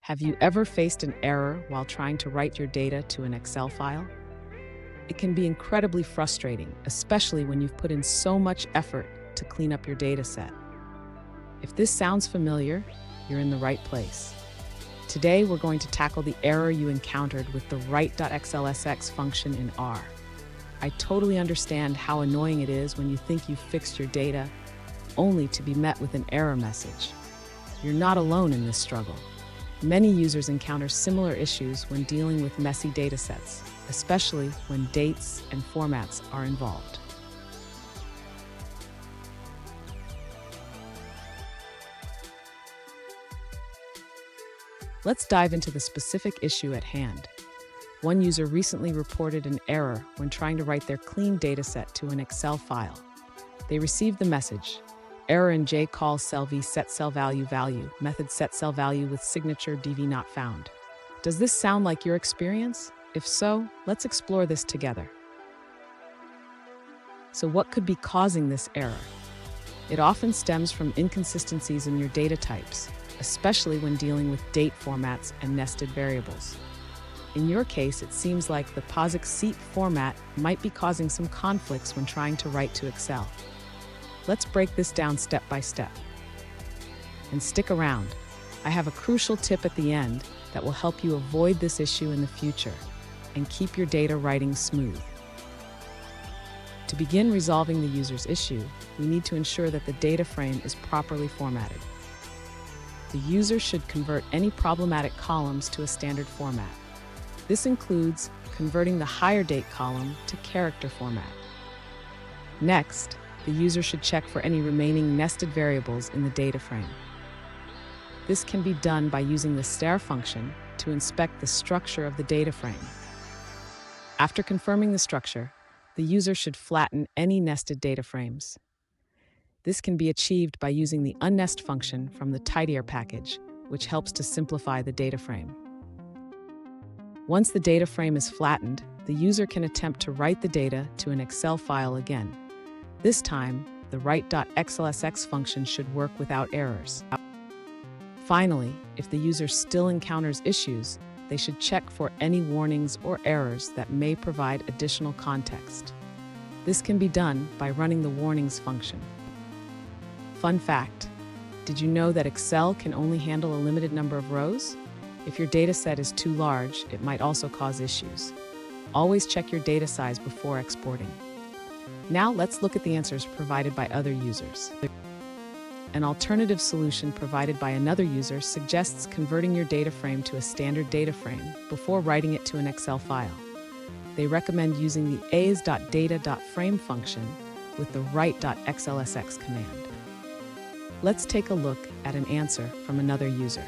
Have you ever faced an error while trying to write your data to an Excel file? It can be incredibly frustrating, especially when you've put in so much effort to clean up your data set. If this sounds familiar, you're in the right place. Today, we're going to tackle the error you encountered with the write.xlsx function in R. I totally understand how annoying it is when you think you've fixed your data, only to be met with an error message. You're not alone in this struggle. Many users encounter similar issues when dealing with messy datasets, especially when dates and formats are involved. Let's dive into the specific issue at hand. One user recently reported an error when trying to write their clean dataset to an Excel file. They received the message, "Error in jcall setCellValue value, method setCellValue with signature DV not found." Does this sound like your experience? If so, let's explore this together. So what could be causing this error? It often stems from inconsistencies in your data types, especially when dealing with date formats and nested variables. In your case, it seems like the POSIX seat format might be causing some conflicts when trying to write to Excel. Let's break this down step by step. And stick around. I have a crucial tip at the end that will help you avoid this issue in the future and keep your data writing smooth. To begin resolving the user's issue, we need to ensure that the data frame is properly formatted. The user should convert any problematic columns to a standard format. This includes converting the higher date column to character format. Next, the user should check for any remaining nested variables in the data frame. This can be done by using the star function to inspect the structure of the data frame. After confirming the structure, the user should flatten any nested data frames. This can be achieved by using the unnest function from the tidier package, which helps to simplify the data frame. Once the data frame is flattened, the user can attempt to write the data to an Excel file again. This time, the write.xlsx function should work without errors. Finally, if the user still encounters issues, they should check for any warnings or errors that may provide additional context. This can be done by running the warnings function. Fun fact, did you know that Excel can only handle a limited number of rows? If your data set is too large, it might also cause issues. Always check your data size before exporting. Now let's look at the answers provided by other users. An alternative solution provided by another user suggests converting your data frame to a standard data frame before writing it to an Excel file. They recommend using the as.data.frame function with the write.xlsx command. Let's take a look at an answer from another user.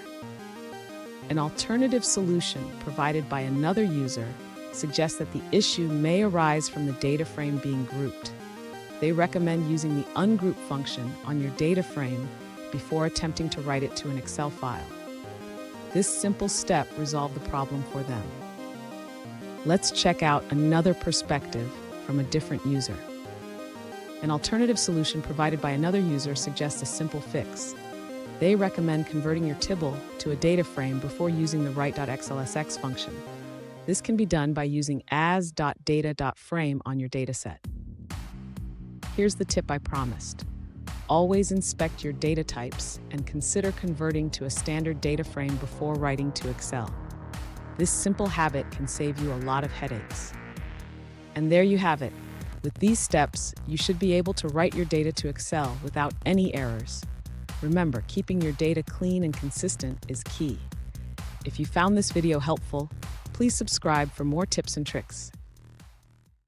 An alternative solution provided by another user suggests that the issue may arise from the data frame being grouped. They recommend using the ungroup function on your data frame before attempting to write it to an Excel file. This simple step resolved the problem for them. Let's check out another perspective from a different user. An alternative solution provided by another user suggests a simple fix. They recommend converting your tibble to a data frame before using the write.xlsx function. This can be done by using as.data.frame on your dataset. Here's the tip I promised. Always inspect your data types and consider converting to a standard data frame before writing to Excel. This simple habit can save you a lot of headaches. And there you have it. With these steps, you should be able to write your data to Excel without any errors. Remember, keeping your data clean and consistent is key. If you found this video helpful, please subscribe for more tips and tricks.